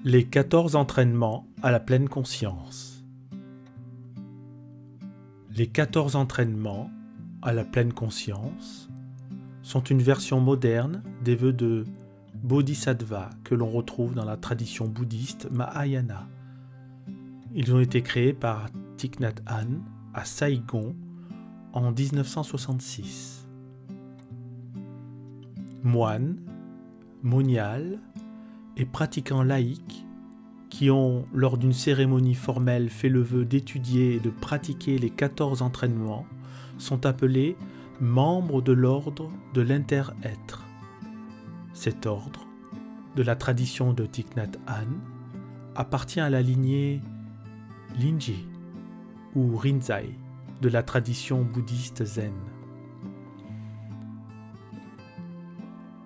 Les 14 entraînements à la pleine conscience. Les 14 entraînements à la pleine conscience sont une version moderne des vœux de Bodhisattva que l'on retrouve dans la tradition bouddhiste Mahayana. Ils ont été créés par Thich Nhat Hanh à Saigon en 1966. Moines, moniales et pratiquants laïcs qui ont, lors d'une cérémonie formelle, fait le vœu d'étudier et de pratiquer les 14 entraînements sont appelés membres de l'ordre de l'inter-être. Cet ordre, de la tradition de Thich Nhat Hanh, appartient à la lignée Linji ou Rinzai de la tradition bouddhiste zen.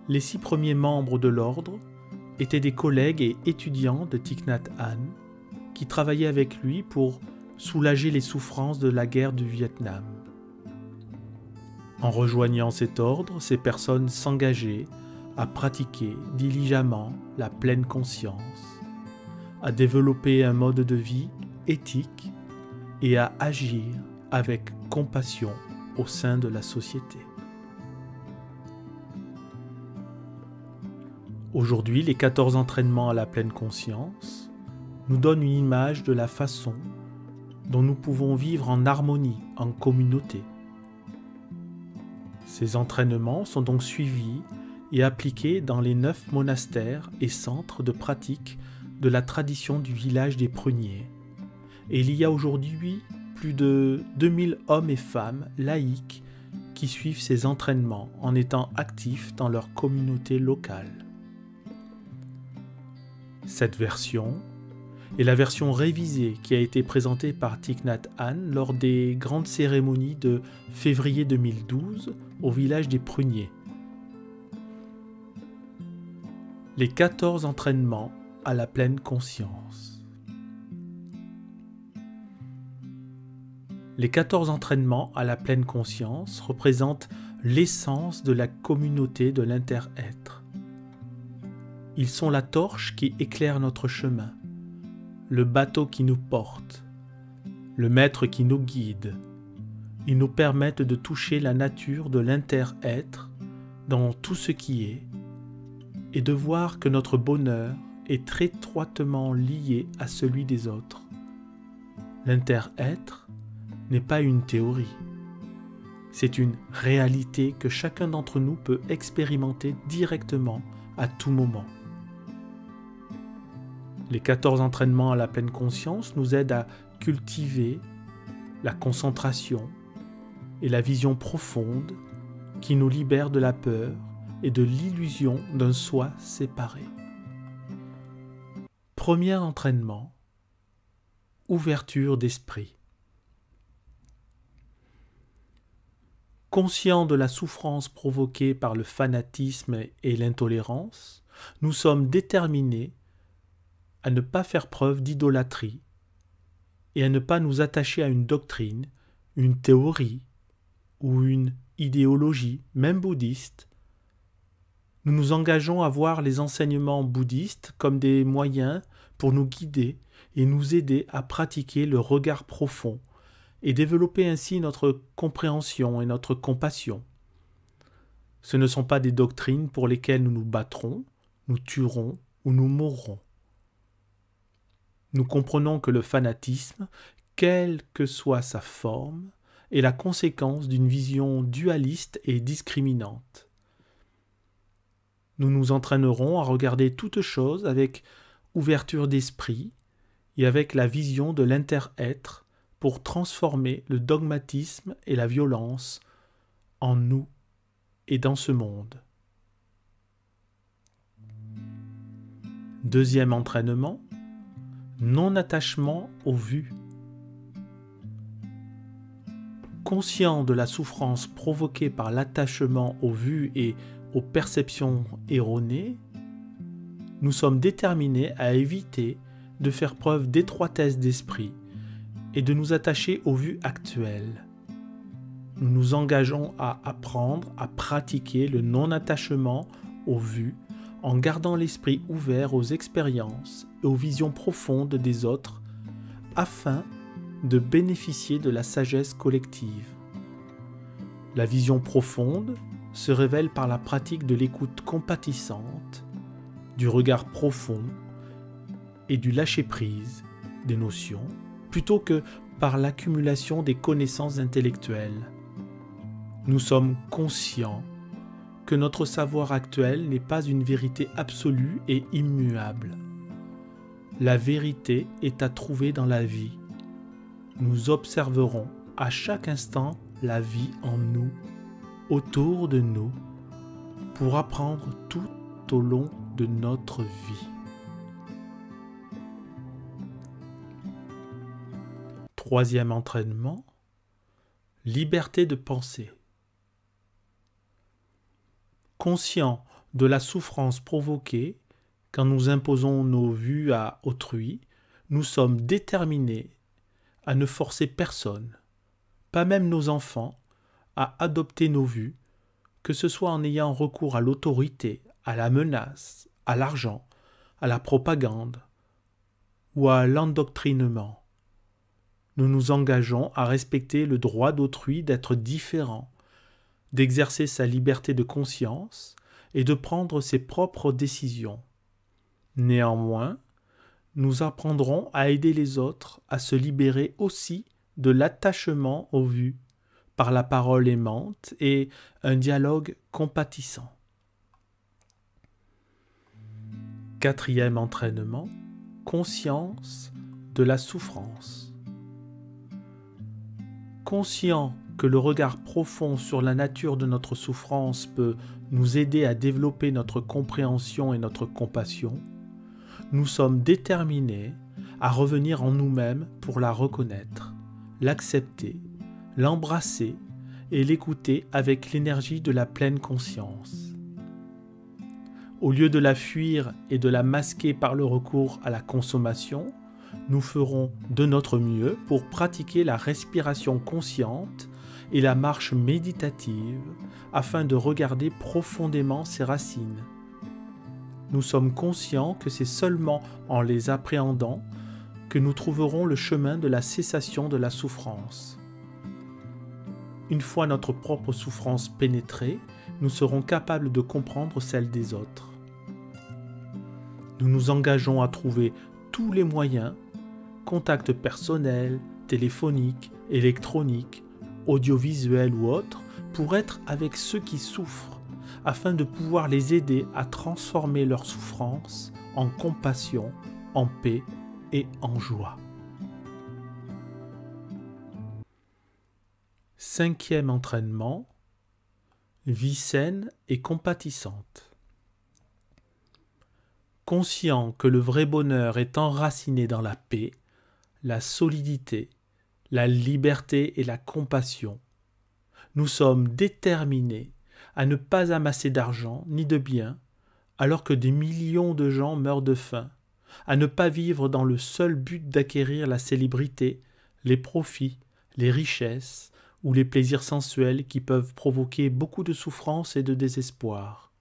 Les 6 premiers membres de l'ordre étaient des collègues et étudiants de Thich Nhat Hanh qui travaillaient avec lui pour soulager les souffrances de la guerre du Vietnam. En rejoignant cet ordre, ces personnes s'engageaient à pratiquer diligemment la pleine conscience, à développer un mode de vie éthique et à agir avec compassion au sein de la société. Aujourd'hui, les 14 entraînements à la pleine conscience nous donnent une image de la façon dont nous pouvons vivre en harmonie, en communauté. Ces entraînements sont donc suivis et appliqués dans les 9 monastères et centres de pratique de la tradition du village des pruniers. Et il y a aujourd'hui plus de 2000 hommes et femmes laïcs qui suivent ces entraînements en étant actifs dans leur communauté locale. Cette version est la version révisée qui a été présentée par Thich Nhat Hanh lors des grandes cérémonies de février 2012 au village des pruniers. Les 14 entraînements à la pleine conscience. Les 14 entraînements à la pleine conscience représentent l'essence de la communauté de l'inter-être. Ils sont la torche qui éclaire notre chemin, le bateau qui nous porte, le maître qui nous guide. Ils nous permettent de toucher la nature de l'inter-être dans tout ce qui est et de voir que notre bonheur est très étroitement lié à celui des autres. L'inter-être n'est pas une théorie, c'est une réalité que chacun d'entre nous peut expérimenter directement à tout moment. Les 14 entraînements à la pleine conscience nous aident à cultiver la concentration et la vision profonde qui nous libère de la peur et de l'illusion d'un soi séparé. Premier entraînement, ouverture d'esprit. Conscients de la souffrance provoquée par le fanatisme et l'intolérance, nous sommes déterminés à ne pas faire preuve d'idolâtrie et à ne pas nous attacher à une doctrine, une théorie ou une idéologie, même bouddhiste. Nous nous engageons à voir les enseignements bouddhistes comme des moyens pour nous guider et nous aider à pratiquer le regard profond et développer ainsi notre compréhension et notre compassion. Ce ne sont pas des doctrines pour lesquelles nous nous battrons, nous tuerons ou nous mourrons. Nous comprenons que le fanatisme, quelle que soit sa forme, est la conséquence d'une vision dualiste et discriminante. Nous nous entraînerons à regarder toute chose avec ouverture d'esprit et avec la vision de l'inter-être pour transformer le dogmatisme et la violence en nous et dans ce monde. Deuxième entraînement, non-attachement aux vues. Conscient de la souffrance provoquée par l'attachement aux vues et aux perceptions erronées, nous sommes déterminés à éviter de faire preuve d'étroitesse d'esprit et de nous attacher aux vues actuelles. Nous nous engageons à apprendre à pratiquer le non-attachement aux vues en gardant l'esprit ouvert aux expériences et aux visions profondes des autres afin de bénéficier de la sagesse collective. La vision profonde se révèle par la pratique de l'écoute compatissante, du regard profond et du lâcher-prise des notions, plutôt que par l'accumulation des connaissances intellectuelles. Nous sommes conscients que notre savoir actuel n'est pas une vérité absolue et immuable. La vérité est à trouver dans la vie. Nous observerons à chaque instant la vie en nous, autour de nous, pour apprendre tout au long de notre vie. Troisième entraînement, liberté de penser. Conscient de la souffrance provoquée quand nous imposons nos vues à autrui, nous sommes déterminés à ne forcer personne, pas même nos enfants, à adopter nos vues, que ce soit en ayant recours à l'autorité, à la menace, à l'argent, à la propagande ou à l'endoctrinement. Nous nous engageons à respecter le droit d'autrui d'être différent, d'exercer sa liberté de conscience et de prendre ses propres décisions. Néanmoins, nous apprendrons à aider les autres à se libérer aussi de l'attachement aux vues, par la parole aimante et un dialogue compatissant. Quatrième entraînement, conscience de la souffrance. Conscient que le regard profond sur la nature de notre souffrance peut nous aider à développer notre compréhension et notre compassion, nous sommes déterminés à revenir en nous-mêmes pour la reconnaître, l'accepter, l'embrasser et l'écouter avec l'énergie de la pleine conscience. Au lieu de la fuir et de la masquer par le recours à la consommation, nous ferons de notre mieux pour pratiquer la respiration consciente et la marche méditative afin de regarder profondément ses racines. Nous sommes conscients que c'est seulement en les appréhendant que nous trouverons le chemin de la cessation de la souffrance. Une fois notre propre souffrance pénétrée, nous serons capables de comprendre celle des autres. Nous nous engageons à trouver tous les moyens, contacts personnels, téléphoniques, électroniques, audiovisuels ou autres, pour être avec ceux qui souffrent, afin de pouvoir les aider à transformer leur souffrance en compassion, en paix et en joie. Cinquième entraînement, vie saine et compatissante. Conscient que le vrai bonheur est enraciné dans la paix, la solidité, la liberté et la compassion, nous sommes déterminés à ne pas amasser d'argent ni de biens, alors que des millions de gens meurent de faim, à ne pas vivre dans le seul but d'acquérir la célébrité, les profits, les richesses ou les plaisirs sensuels qui peuvent provoquer beaucoup de souffrance et de désespoir.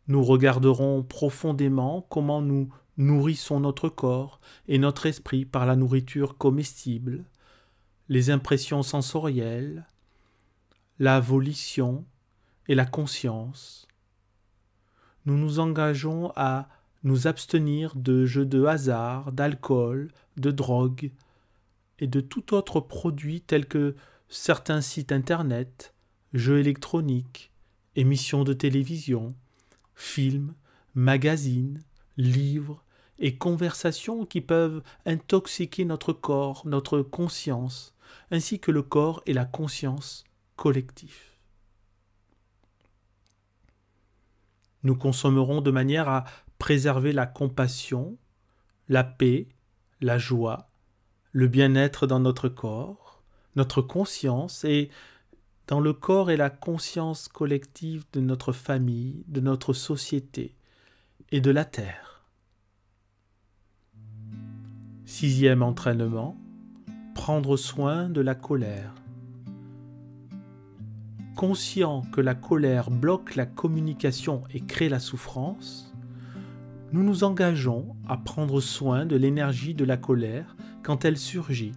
Nous regarderons profondément comment nous nourrissons notre corps et notre esprit par la nourriture comestible, les impressions sensorielles, la volition et la conscience. Nous nous engageons à nous abstenir de jeux de hasard, d'alcool, de drogue et de tout autre produit tel que certains sites internet, jeux électroniques, émissions de télévision, films, magazines, livres et conversations qui peuvent intoxiquer notre corps, notre conscience, ainsi que le corps et la conscience collectifs. Nous consommerons de manière à préserver la compassion, la paix, la joie, le bien-être dans notre corps, notre conscience et dans le corps et la conscience collective de notre famille, de notre société et de la terre. Sixième entraînement, prendre soin de la colère. Conscients que la colère bloque la communication et crée la souffrance, nous nous engageons à prendre soin de l'énergie de la colère quand elle surgit,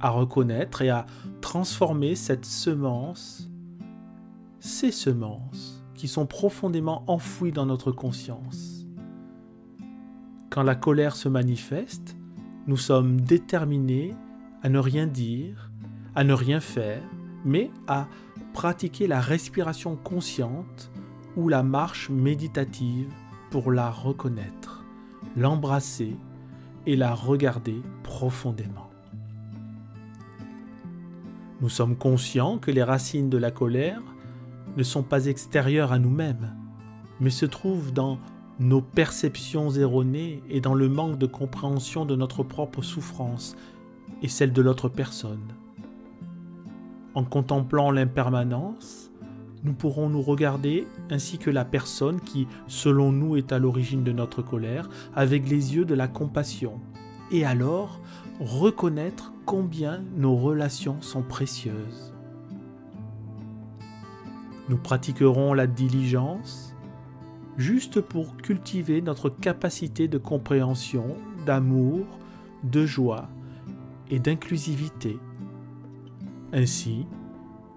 à reconnaître et à transformer cette semence, ces semences qui sont profondément enfouies dans notre conscience. Quand la colère se manifeste, nous sommes déterminés à ne rien dire, à ne rien faire, mais à pratiquer la respiration consciente ou la marche méditative pour la reconnaître, l'embrasser et la regarder profondément. Nous sommes conscients que les racines de la colère ne sont pas extérieures à nous-mêmes, mais se trouvent dans nos perceptions erronées et dans le manque de compréhension de notre propre souffrance et celle de l'autre personne. En contemplant l'impermanence, nous pourrons nous regarder ainsi que la personne qui, selon nous, est à l'origine de notre colère, avec les yeux de la compassion, et alors reconnaître combien nos relations sont précieuses. Nous pratiquerons la diligence juste pour cultiver notre capacité de compréhension, d'amour, de joie et d'inclusivité. Ainsi,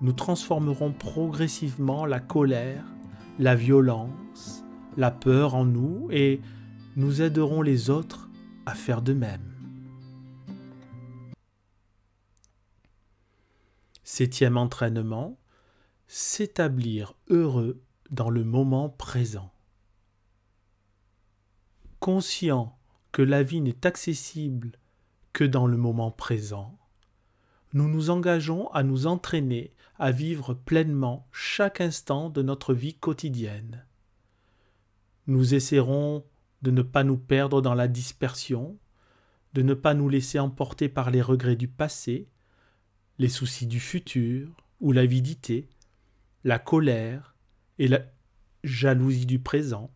nous transformerons progressivement la colère, la violence, la peur en nous et nous aiderons les autres à faire de même. 7e entraînement, s'établir heureux dans le moment présent. Conscient que la vie n'est accessible que dans le moment présent, nous nous engageons à nous entraîner à vivre pleinement chaque instant de notre vie quotidienne. Nous essaierons de ne pas nous perdre dans la dispersion, de ne pas nous laisser emporter par les regrets du passé, les soucis du futur ou l'avidité, la colère et la jalousie du présent.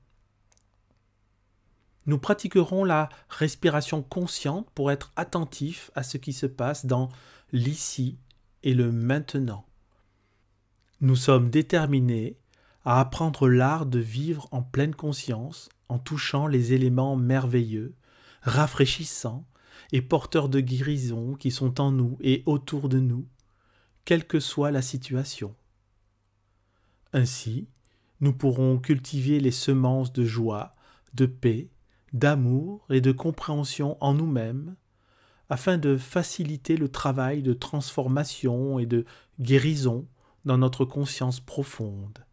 Nous pratiquerons la respiration consciente pour être attentifs à ce qui se passe dans l'ici et le maintenant. Nous sommes déterminés à apprendre l'art de vivre en pleine conscience en touchant les éléments merveilleux, rafraîchissants et porteurs de guérison qui sont en nous et autour de nous, quelle que soit la situation. Ainsi, nous pourrons cultiver les semences de joie, de paix, d'amour et de compréhension en nous-mêmes, afin de faciliter le travail de transformation et de guérison dans notre conscience profonde.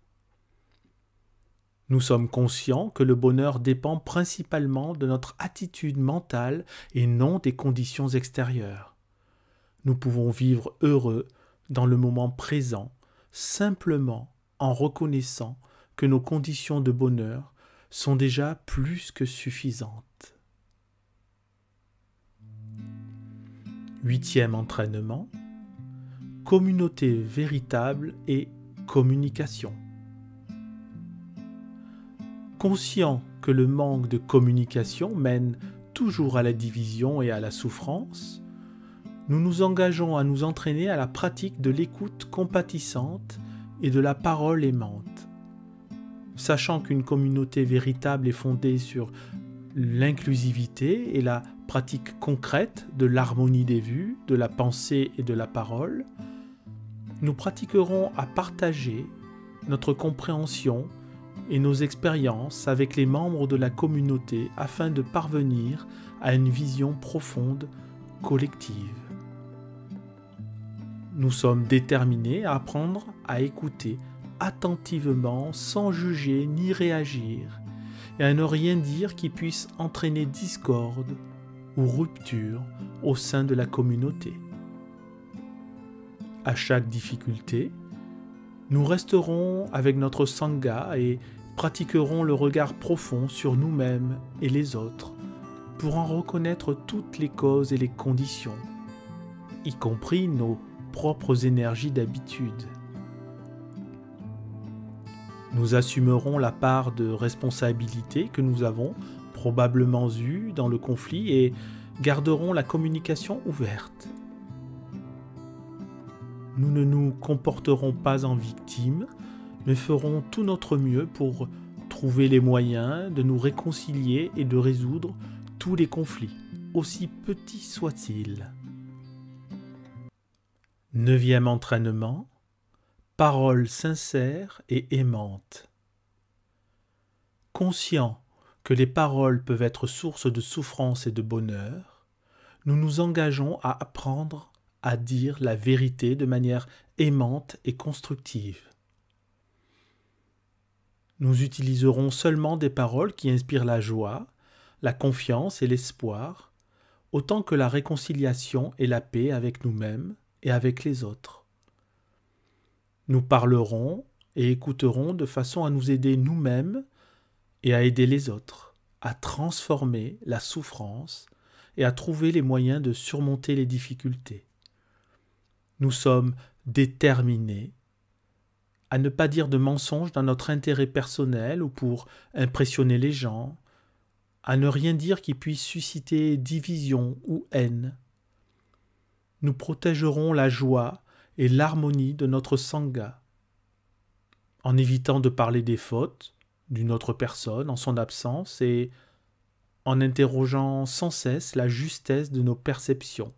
Nous sommes conscients que le bonheur dépend principalement de notre attitude mentale et non des conditions extérieures. Nous pouvons vivre heureux dans le moment présent, simplement en reconnaissant que nos conditions de bonheur sont déjà plus que suffisantes. 8e entraînement, communauté véritable et communication. Conscient que le manque de communication mène toujours à la division et à la souffrance, nous nous engageons à nous entraîner à la pratique de l'écoute compatissante et de la parole aimante. Sachant qu'une communauté véritable est fondée sur l'inclusivité et la pratique concrète de l'harmonie des vues, de la pensée et de la parole, nous pratiquerons à partager notre compréhension et nos expériences avec les membres de la communauté afin de parvenir à une vision profonde collective. Nous sommes déterminés à apprendre à écouter attentivement sans juger ni réagir et à ne rien dire qui puisse entraîner discorde ou rupture au sein de la communauté. À chaque difficulté, nous resterons avec notre sangha et pratiquerons le regard profond sur nous-mêmes et les autres pour en reconnaître toutes les causes et les conditions, y compris nos propres énergies d'habitude. Nous assumerons la part de responsabilité que nous avons probablement eue dans le conflit et garderons la communication ouverte. nous ne nous comporterons pas en victimes, mais ferons tout notre mieux pour trouver les moyens de nous réconcilier et de résoudre tous les conflits, aussi petits soient-ils. 9e entraînement, paroles sincères et aimantes. Conscient que les paroles peuvent être source de souffrance et de bonheur, nous nous engageons à apprendre à dire la vérité de manière aimante et constructive. Nous utiliserons seulement des paroles qui inspirent la joie, la confiance et l'espoir, autant que la réconciliation et la paix avec nous-mêmes et avec les autres. Nous parlerons et écouterons de façon à nous aider nous-mêmes et à aider les autres, à transformer la souffrance et à trouver les moyens de surmonter les difficultés. Nous sommes déterminés à ne pas dire de mensonges dans notre intérêt personnel ou pour impressionner les gens, à ne rien dire qui puisse susciter division ou haine. Nous protégerons la joie et l'harmonie de notre sangha, en évitant de parler des fautes d'une autre personne en son absence et en interrogeant sans cesse la justesse de nos perceptions.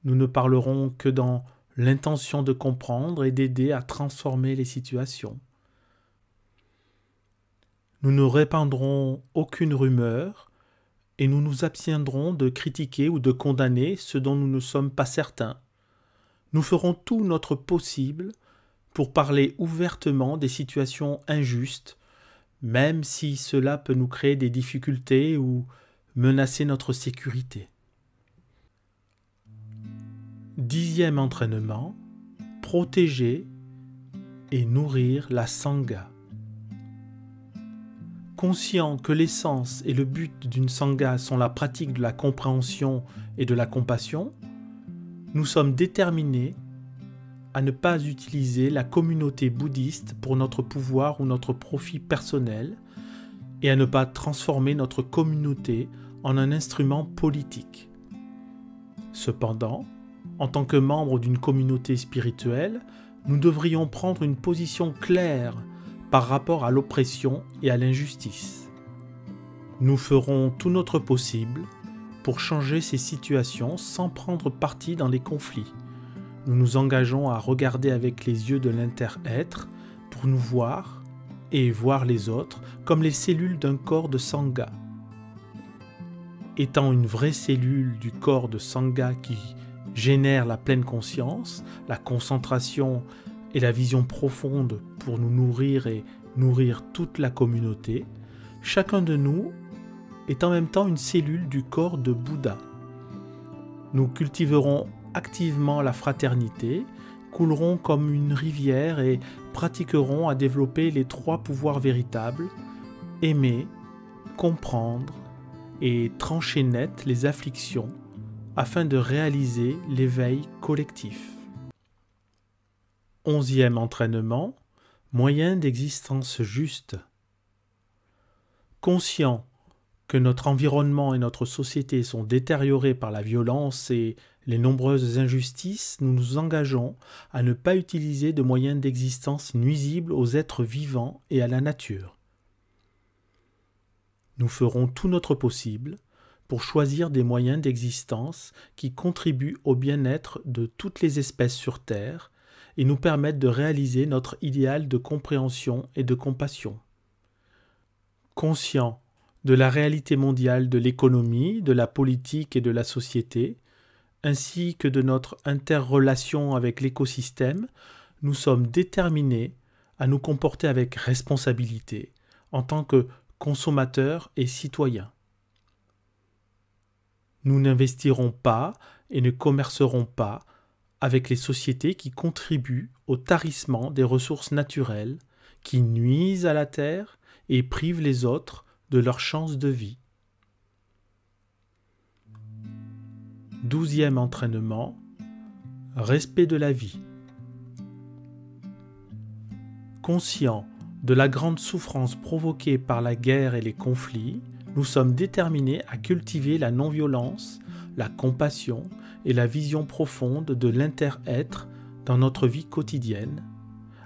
Nous ne parlerons que dans l'intention de comprendre et d'aider à transformer les situations. Nous ne répandrons aucune rumeur et nous nous abstiendrons de critiquer ou de condamner ce dont nous ne sommes pas certains. Nous ferons tout notre possible pour parler ouvertement des situations injustes, même si cela peut nous créer des difficultés ou menacer notre sécurité. 10e entraînement, protéger et nourrir la sangha. Conscient que l'essence et le but d'une sangha sont la pratique de la compréhension et de la compassion, nous sommes déterminés à ne pas utiliser la communauté bouddhiste pour notre pouvoir ou notre profit personnel et à ne pas transformer notre communauté en un instrument politique. Cependant, en tant que membres d'une communauté spirituelle, nous devrions prendre une position claire par rapport à l'oppression et à l'injustice. Nous ferons tout notre possible pour changer ces situations sans prendre parti dans les conflits. Nous nous engageons à regarder avec les yeux de l'inter-être pour nous voir et voir les autres comme les cellules d'un corps de sangha. Étant une vraie cellule du corps de sangha qui génère la pleine conscience, la concentration et la vision profonde pour nous nourrir et nourrir toute la communauté, chacun de nous est en même temps une cellule du corps de Bouddha. Nous cultiverons activement la fraternité, coulerons comme une rivière et pratiquerons à développer les 3 pouvoirs véritables, aimer, comprendre et trancher net les afflictions afin de réaliser l'éveil collectif. 11e entraînement, moyen d'existence juste. Conscient que notre environnement et notre société sont détériorés par la violence et les nombreuses injustices, nous nous engageons à ne pas utiliser de moyens d'existence nuisibles aux êtres vivants et à la nature. Nous ferons tout notre possible pour choisir des moyens d'existence qui contribuent au bien-être de toutes les espèces sur Terre et nous permettent de réaliser notre idéal de compréhension et de compassion. Conscient de la réalité mondiale de l'économie, de la politique et de la société, ainsi que de notre interrelation avec l'écosystème, nous sommes déterminés à nous comporter avec responsabilité en tant que consommateurs et citoyens. Nous n'investirons pas et ne commercerons pas avec les sociétés qui contribuent au tarissement des ressources naturelles, qui nuisent à la terre et privent les autres de leur chance de vie. 12e entraînement, respect de la vie. Conscient de la grande souffrance provoquée par la guerre et les conflits, nous sommes déterminés à cultiver la non-violence, la compassion et la vision profonde de l'inter-être dans notre vie quotidienne,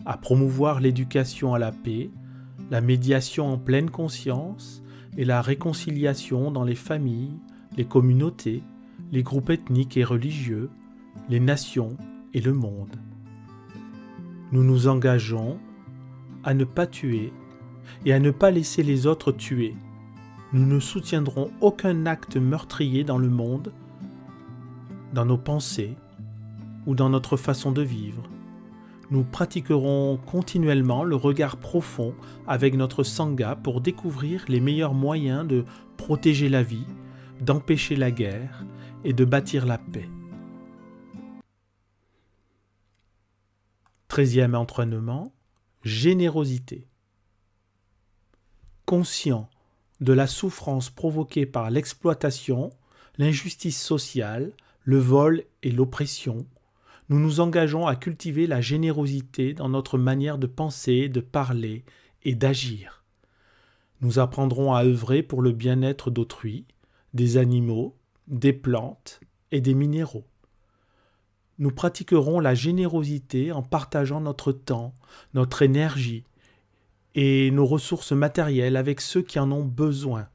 à promouvoir l'éducation à la paix, la médiation en pleine conscience et la réconciliation dans les familles, les communautés, les groupes ethniques et religieux, les nations et le monde. Nous nous engageons à ne pas tuer et à ne pas laisser les autres tuer. Nous ne soutiendrons aucun acte meurtrier dans le monde, dans nos pensées ou dans notre façon de vivre. Nous pratiquerons continuellement le regard profond avec notre Sangha pour découvrir les meilleurs moyens de protéger la vie, d'empêcher la guerre et de bâtir la paix. 13e entraînement, générosité. Conscient de la souffrance provoquée par l'exploitation, l'injustice sociale, le vol et l'oppression, nous nous engageons à cultiver la générosité dans notre manière de penser, de parler et d'agir. Nous apprendrons à œuvrer pour le bien-être d'autrui, des animaux, des plantes et des minéraux. Nous pratiquerons la générosité en partageant notre temps, notre énergie et nos ressources matérielles avec ceux qui en ont besoin.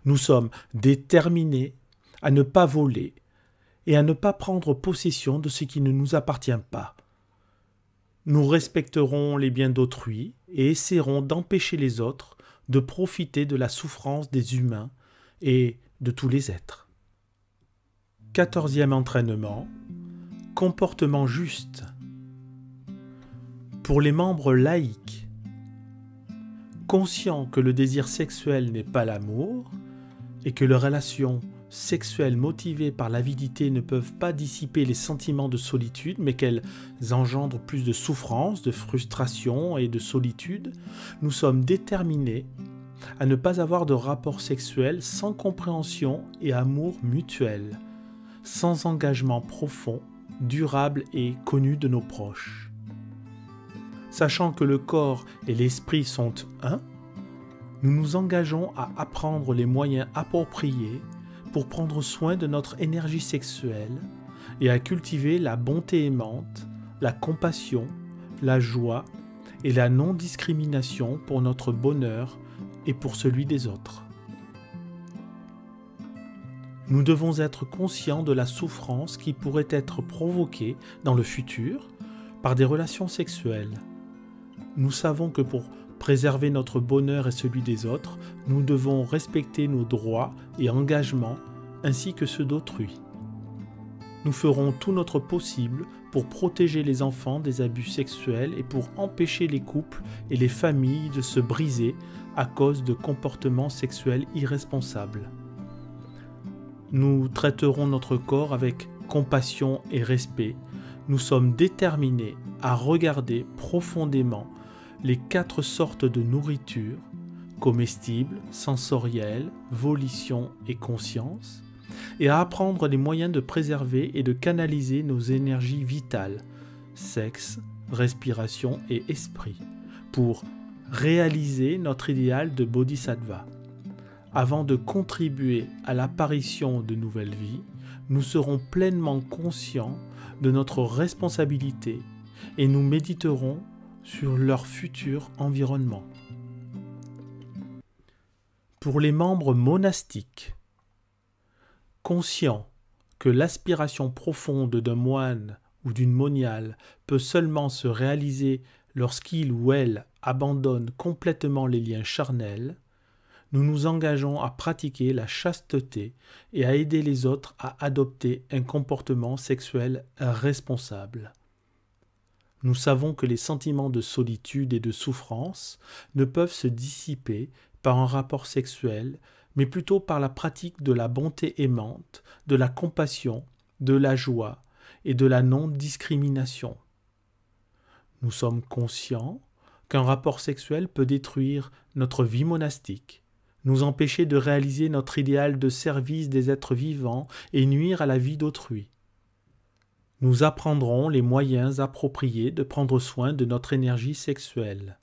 Nous sommes déterminés à ne pas voler et à ne pas prendre possession de ce qui ne nous appartient pas. Nous respecterons les biens d'autrui et essaierons d'empêcher les autres de profiter de la souffrance des humains et de tous les êtres. 14e entraînement, comportement juste. Pour les membres laïcs, conscients que le désir sexuel n'est pas l'amour et que les relations sexuelles motivées par l'avidité ne peuvent pas dissiper les sentiments de solitude, mais qu'elles engendrent plus de souffrance, de frustration et de solitude, nous sommes déterminés à ne pas avoir de rapport sexuel sans compréhension et amour mutuel, sans engagement profond, durable et connu de nos proches. Sachant que le corps et l'esprit sont un, nous nous engageons à apprendre les moyens appropriés pour prendre soin de notre énergie sexuelle et à cultiver la bonté aimante, la compassion, la joie et la non-discrimination pour notre bonheur et pour celui des autres. Nous devons être conscients de la souffrance qui pourrait être provoquée dans le futur par des relations sexuelles. Nous savons que pour préserver notre bonheur et celui des autres, nous devons respecter nos droits et engagements ainsi que ceux d'autrui. Nous ferons tout notre possible pour protéger les enfants des abus sexuels et pour empêcher les couples et les familles de se briser à cause de comportements sexuels irresponsables. Nous traiterons notre corps avec compassion et respect. Nous sommes déterminés à regarder profondément les 4 sortes de nourriture, comestibles, sensorielles, volition et conscience, et à apprendre les moyens de préserver et de canaliser nos énergies vitales, sexe, respiration et esprit, pour réaliser notre idéal de bodhisattva. Avant de contribuer à l'apparition de nouvelles vies, nous serons pleinement conscients de notre responsabilité et nous méditerons sur leur futur environnement. Pour les membres monastiques, conscients que l'aspiration profonde d'un moine ou d'une moniale peut seulement se réaliser lorsqu'il ou elle abandonne complètement les liens charnels, nous nous engageons à pratiquer la chasteté et à aider les autres à adopter un comportement sexuel responsable. Nous savons que les sentiments de solitude et de souffrance ne peuvent se dissiper par un rapport sexuel, mais plutôt par la pratique de la bonté aimante, de la compassion, de la joie et de la non-discrimination. Nous sommes conscients qu'un rapport sexuel peut détruire notre vie monastique, nous empêcher de réaliser notre idéal de service des êtres vivants et nuire à la vie d'autrui. Nous apprendrons les moyens appropriés de prendre soin de notre énergie sexuelle.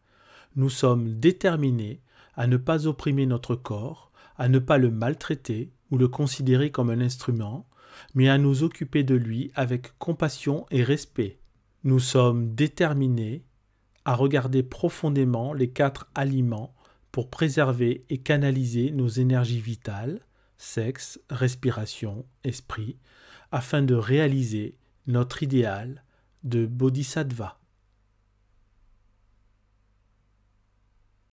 Nous sommes déterminés à ne pas opprimer notre corps, à ne pas le maltraiter ou le considérer comme un instrument, mais à nous occuper de lui avec compassion et respect. Nous sommes déterminés à regarder profondément les 4 aliments pour préserver et canaliser nos énergies vitales, sexe, respiration, esprit, afin de réaliser notre idéal de bodhisattva.